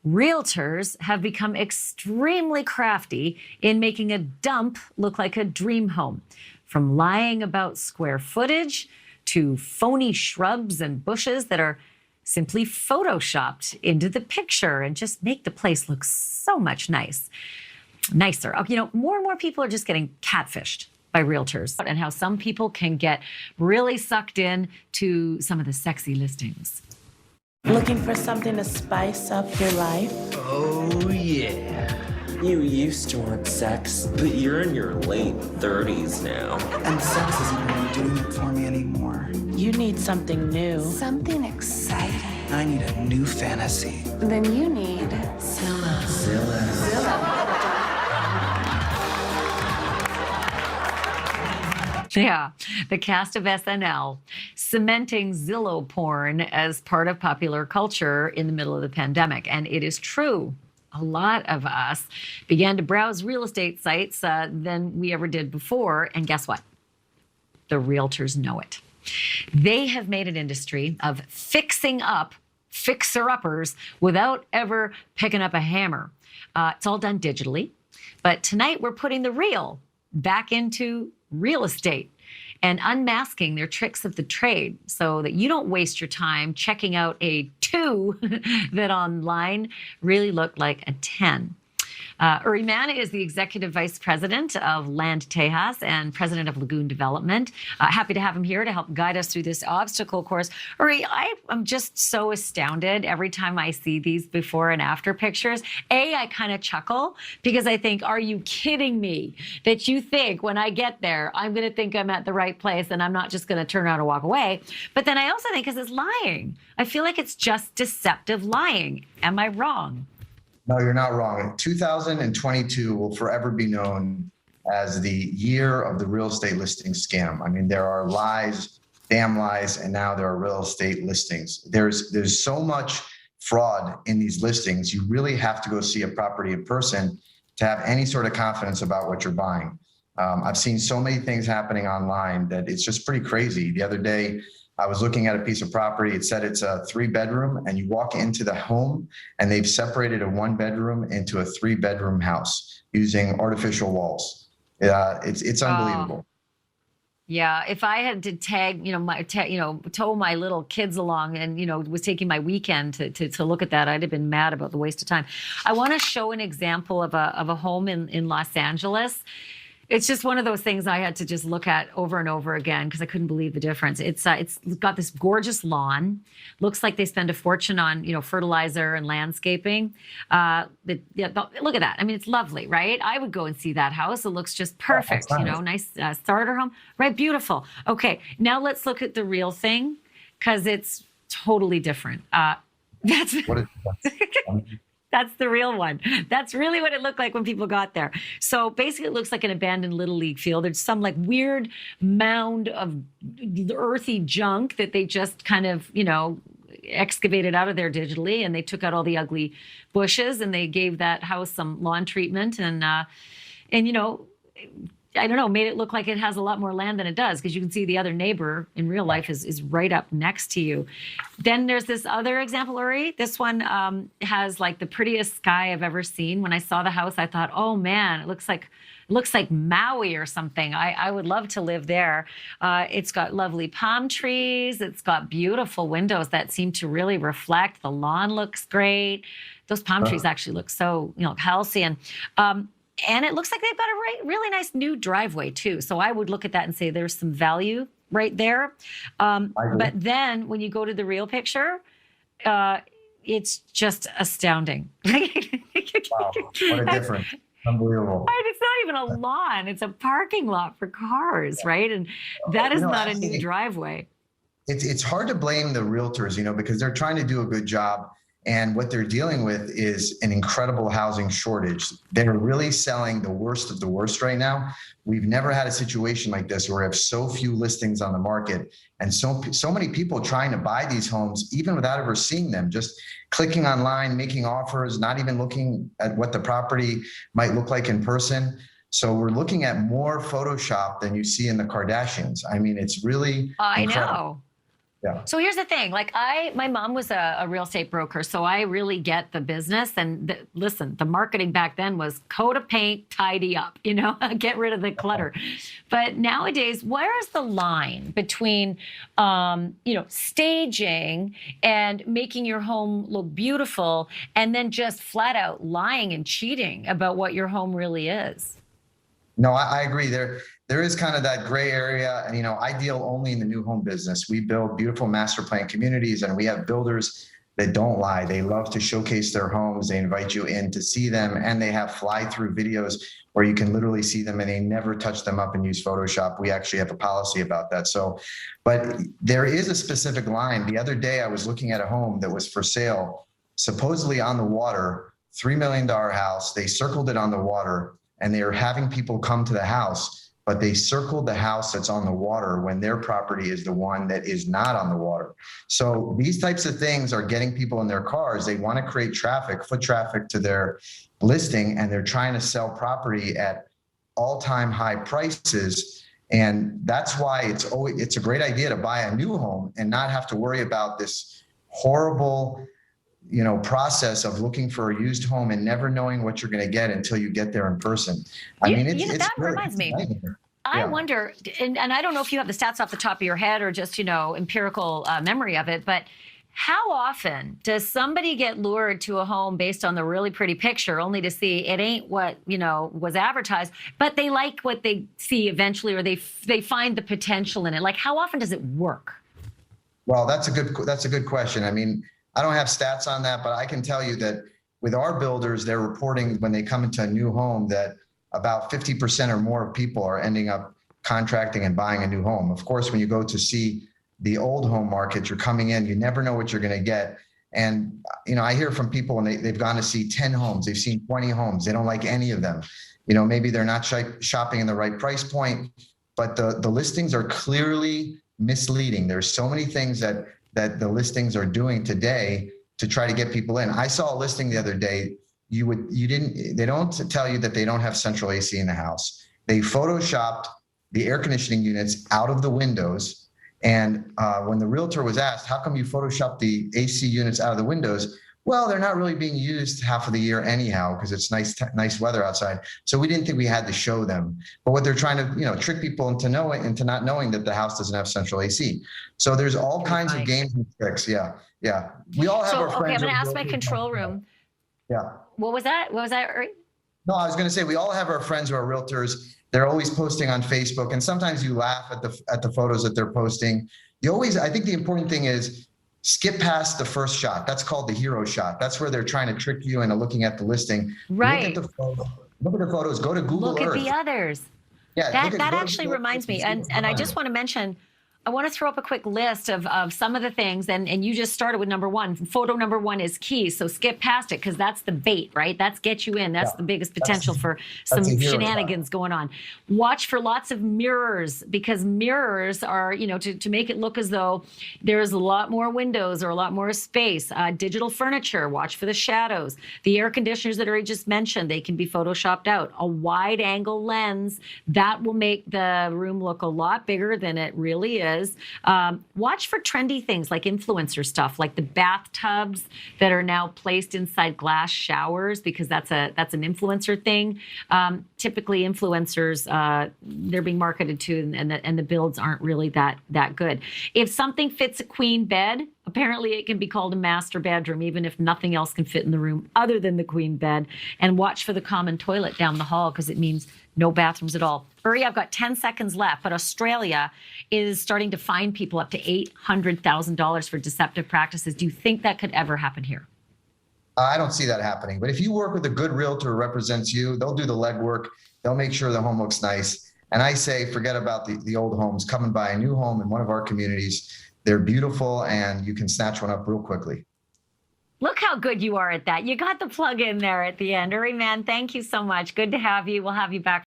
Realtors have become extremely crafty in making a dump look like a dream home, from lying about square footage to phony shrubs and bushes that are simply photoshopped into the picture and just make the place look so much nicer. More and more people are just getting catfished by realtors, and how some people can get really sucked in to some of the sexy listings. Looking for something to spice up your life? Oh, yeah. You used to want sex, but you're in your late 30s now. And sex isn't really doing it for me anymore. You need something new. Something exciting. I need a new fantasy. Then you need Zillow. Zillow. Yeah, the cast of SNL cementing Zillow porn as part of popular culture in the middle of the pandemic. And it is true. A lot of us began to browse real estate sites than we ever did before. And guess what? The realtors know it. They have made an industry of fixing up fixer-uppers without ever picking up a hammer. It's all done digitally. But tonight we're putting the real back into real estate and unmasking their tricks of the trade so that you don't waste your time checking out a 2 that online really looked like a 10. Uri Man is the Executive Vice President of Land Tejas and President of Lagoon Development. Happy to have him here to help guide us through this obstacle course. Uri, I am just so astounded every time I see these before and after pictures. I kind of chuckle because I think, are you kidding me that you think when I get there, I'm going to think I'm at the right place and I'm not just going to turn around and walk away. But then I also think because it's lying. I feel like it's just deceptive lying. Am I wrong? No, you're not wrong. 2022 will forever be known as the year of the real estate listing scam. I mean, there are lies, damn lies, and now there are real estate listings. There's so much fraud in these listings. You really have to go see a property in person to have any sort of confidence about what you're buying. I've seen so many things happening online that it's just pretty crazy. The other day, I was looking at a piece of property. It said it's a 3-bedroom, and you walk into the home and they've separated a 1-bedroom into a 3-bedroom house using artificial walls. It's unbelievable. Yeah, if I had to tow my little kids along and, was taking my weekend to look at that, I'd have been mad about the waste of time. I want to show an example of a home in Los Angeles. It's just one of those things I had to just look at over and over again because I couldn't believe the difference. It's got this gorgeous lawn. Looks like they spend a fortune on, fertilizer and landscaping. Look at that. I mean, it's lovely, right? I would go and see that house. It looks just perfect. Nice starter home. Right, beautiful. Okay, now let's look at the real thing because it's totally different. That's That's the real one. That's really what it looked like when people got there. So basically it looks like an abandoned Little League field. There's some like weird mound of earthy junk that they just kind of, excavated out of there digitally, and they took out all the ugly bushes and they gave that house some lawn treatment and I don't know, made it look like it has a lot more land than it does because you can see the other neighbor in real life is right up next to you. Then there's this other example, Uri. This one has like the prettiest sky I've ever seen. When I saw the house, I thought, oh man, it looks like Maui or something. I would love to live there. It's got lovely palm trees. It's got beautiful windows that seem to really reflect. The lawn looks great. Those palm trees actually look so, healthy. And it looks like they've got a really nice new driveway too. So I would look at that and say there's some value right there. But then when you go to the real picture, it's just astounding. Wow, what a difference. Unbelievable. It's not even a lawn. It's a parking lot for cars, right? And that is not a new driveway. It's hard to blame the realtors, because they're trying to do a good job. And what they're dealing with is an incredible housing shortage. They're really selling the worst of the worst right now. We've never had a situation like this where we have so few listings on the market and so many people trying to buy these homes, even without ever seeing them, just clicking online, making offers, not even looking at what the property might look like in person. So we're looking at more Photoshop than you see in the Kardashians. I mean, it's really incredible. I know. Yeah. So here's the thing. Like my mom was a real estate broker, so I really get the business. And listen, the marketing back then was coat of paint, tidy up, get rid of the clutter. But nowadays, where is the line between, staging and making your home look beautiful, and then just flat out lying and cheating about what your home really is? No, I agree. There is kind of that gray area. And, I deal only in the new home business. We build beautiful master plan communities, and we have builders that don't lie. They love to showcase their homes. They invite you in to see them, and they have fly-through videos where you can literally see them, and they never touch them up and use Photoshop. We actually have a policy about that. So, but there is a specific line. The other day I was looking at a home that was for sale, supposedly on the water, $3 million house. They circled it on the water, and they were having people come to the house, but they circled the house that's on the water when their property is the one that is not on the water. So these types of things are getting people in their cars. They want to create traffic, foot traffic to their listing, and they're trying to sell property at all-time high prices. And that's why it's a great idea to buy a new home and not have to worry about this horrible process of looking for a used home and never knowing what you're going to get until you get there in person. That reminds me. I wonder, and I don't know if you have the stats off the top of your head or just, empirical memory of it, but how often does somebody get lured to a home based on the really pretty picture only to see it ain't what, was advertised, but they like what they see eventually, or they find the potential in it? Like, how often does it work? Well, that's a good question. I mean, I don't have stats on that, but I can tell you that with our builders, they're reporting when they come into a new home that about 50% or more of people are ending up contracting and buying a new home. Of course, when you go to see the old home market, you're coming in, you never know what you're going to get. And, I hear from people and they've gone to see 10 homes, they've seen 20 homes, they don't like any of them. Maybe they're not shopping in the right price point, but the listings are clearly misleading. There's so many things that the listings are doing today to try to get people in. I saw a listing the other day. They don't tell you that they don't have central AC in the house. They photoshopped the air conditioning units out of the windows. And when the realtor was asked, how come you photoshopped the AC units out of the windows? Well, they're not really being used half of the year anyhow, because it's nice weather outside. So we didn't think we had to show them. But what they're trying to, trick people into not knowing that the house doesn't have central AC. So there's all kinds of games and tricks. Yeah. We all have our friends. Okay, I'm going to ask my control room. Yeah. What was that? No, I was going to say, we all have our friends who are realtors. They're always posting on Facebook, and sometimes you laugh at the photos that they're posting. I think the important thing is skip past the first shot. That's called the hero shot. That's where they're trying to trick you into looking at the listing. Right. Look at the photos. Go to Google Earth. Look at the others. Yeah. That actually reminds me, and I just want to mention, I want to throw up a quick list of some of the things, and you just started with number one. Photo number one is key, so skip past it because that's the bait, right? That's get you in. That's the biggest potential for some shenanigans going on. Watch for lots of mirrors, because mirrors are, to make it look as though there's a lot more windows or a lot more space. Digital furniture, watch for the shadows. The air conditioners that I just mentioned, they can be photoshopped out. A wide angle lens, that will make the room look a lot bigger than it really is. Watch for trendy things like influencer stuff, like the bathtubs that are now placed inside glass showers, because that's an influencer thing. Typically, influencers they're being marketed to, and the builds aren't really that good. If something fits a queen bed, apparently it can be called a master bedroom, even if nothing else can fit in the room other than the queen bed. And watch for the common toilet down the hall, because it means no bathrooms at all. Uri, I've got 10 seconds left, but Australia is starting to fine people up to $800,000 for deceptive practices. Do you think that could ever happen here? I don't see that happening. But if you work with a good realtor who represents you, they'll do the legwork. They'll make sure the home looks nice. And I say, forget about the old homes. Come and buy a new home in one of our communities. They're beautiful, and you can snatch one up real quickly. Look how good you are at that. You got the plug in there at the end. Uri Man, thank you so much. Good to have you. We'll have you back